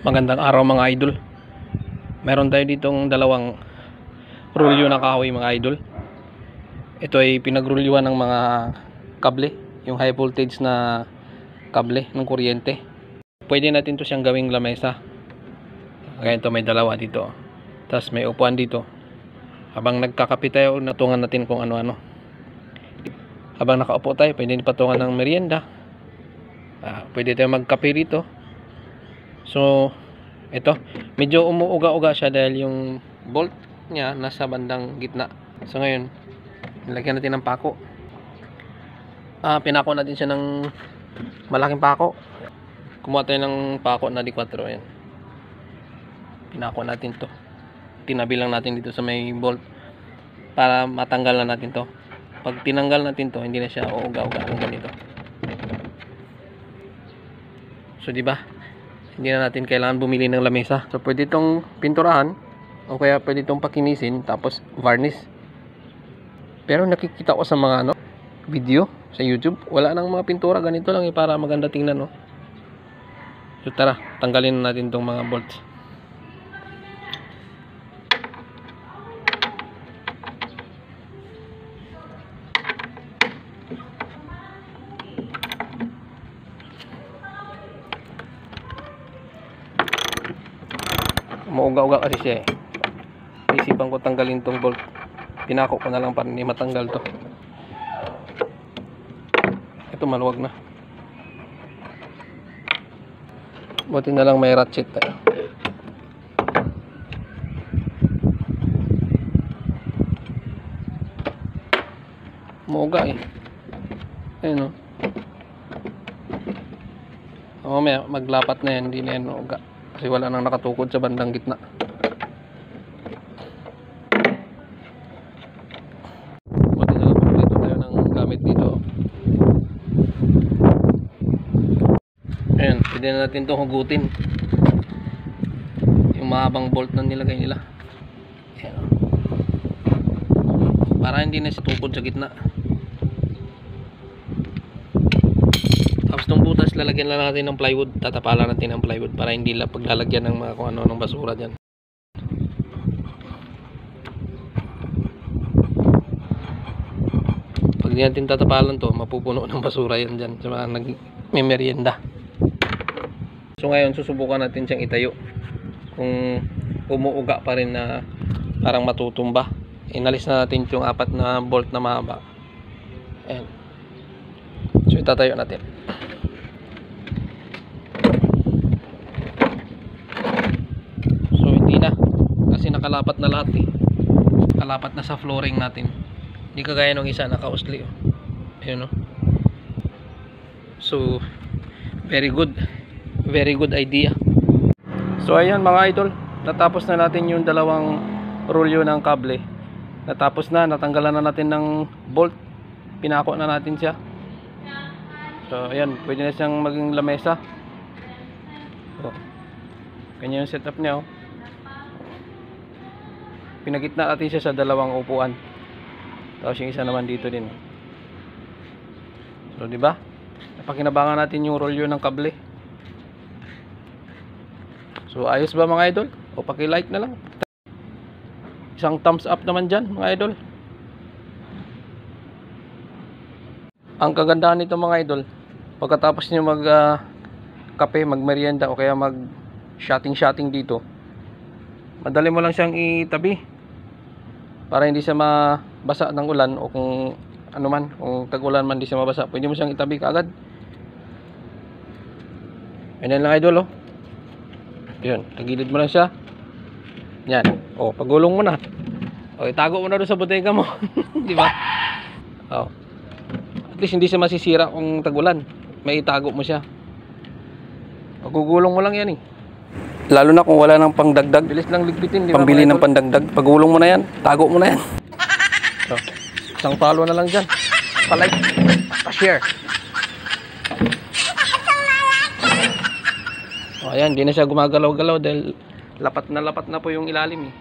Magandang araw mga idol. Meron tayo ditong dalawang rulyo na kahoy mga idol. Ito ay pinagrulyoan ng mga kable, yung high voltage na kable ng kuryente. Pwede natin to siyang gawing lamesa. Ganito, may dalawa dito. Tapos may upuan dito. Habang nagkakape tayo, natungan natin kung ano-ano. Habang nakaupo tayo, pwede patungan ng merienda. Pwede tayo magkape rito. So, ito, medyo umuuga-uga siya dahil yung bolt niya nasa bandang gitna. So, ngayon, nilagyan natin ng pako. Pinako natin siya ng malaking pako. Kumuha tayo ng pako na D4. Ayan. Pinako natin to. Tinabi lang natin dito sa may bolt para matanggal na natin to. Pag tinanggal natin to, hindi na siya uuga-uga ng ganito. So, di ba? Hindi na natin kailangan bumili ng lamesa. So, pwede itong pinturahan o kaya pwede itong pakinisin tapos varnish. Pero nakikita ko sa mga video sa YouTube, wala nang mga pintura. Ganito lang para maganda tingnan. So, tara, tanggalin na natin itong mga bolts. Umuuga-uga kasi siya eh. Isipan ko tanggalin tong bolt. Pinako ko na lang para hindi matanggal to. Ito maluwag na. Buti na lang may ratchet tayo. Umuuga eh. Ayun o. Mamaya maglapat na yan. Hindi na yan uuga. Kasi wala nang nakatukod sa bandang gitna. Buti na lang dito tayo ng gamit dito. Ayan, pwede na natin itong hugutin. Yung mahabang bolt na nilagay nila. Ayan. Para hindi na siya tukod sa gitna. Tapos itong butas, lalagyan lang natin ng plywood. Tatapalan natin ng plywood para hindi lang paglalagyan ng mga kung ano ng basura dyan. Pag di natin tatapalan to, mapupuno ng basura yan dyan sa mga nagme-merienda. So ngayon, susubukan natin siyang itayo. Kung umuuga pa rin na parang matutumba, inalis na natin yung 4 na bolt na mahaba. Ayan. So itatayo natin. Kasi nakalapat na lahat eh. Nakalapat na sa flooring natin. Hindi kagaya nung isa nakausli oh. Ayun oh. So very good. Very good idea. So ayan mga idol, natapos na natin yung dalawang rulyo ng kable. Natapos na, natanggalan na natin ng bolt. Pinako na natin siya. So ayan, pwede na siyang maging lamesa. Oh. Ganyan yung setup niya oh. Pinagitna natin siya sa dalawang upuan. Tapos yung isa naman dito din. So, di ba? Napakinabangan natin yung rolyo ng kable. So, ayos ba mga idol? O paki-like na lang. Isang thumbs up naman dyan mga idol. Ang kagandahan nito mga idol, pagkatapos nyo mag kape, mag merienda o kaya mag shotting dito, madali mo lang siyang itabi para hindi siya mabasa ng ulan o kung ano man, kung tag-ulan man hindi siya mabasa, pwede mo siyang itabi kaagad. Ganyan lang idol oh. Yun, tagilid mo lang siya. Yan. O, pagulong mo na. O, itago mo na doon sa bodega mo. Di ba? O. At least hindi siya masisira kung tag-ulan. May itago mo siya. Pagugulong mo lang yan eh. Lalo na kung wala nang pangdagdag. Bilis lang ligpitin, di ba? Pambili ng pandagdag. Pagulong mo na yan. Tago mo na yan. So, isang follow na lang dyan. Pa-like. Pa-share. O, ayan. Di na siya gumagalaw-galaw dahil lapat na po yung ilalim eh.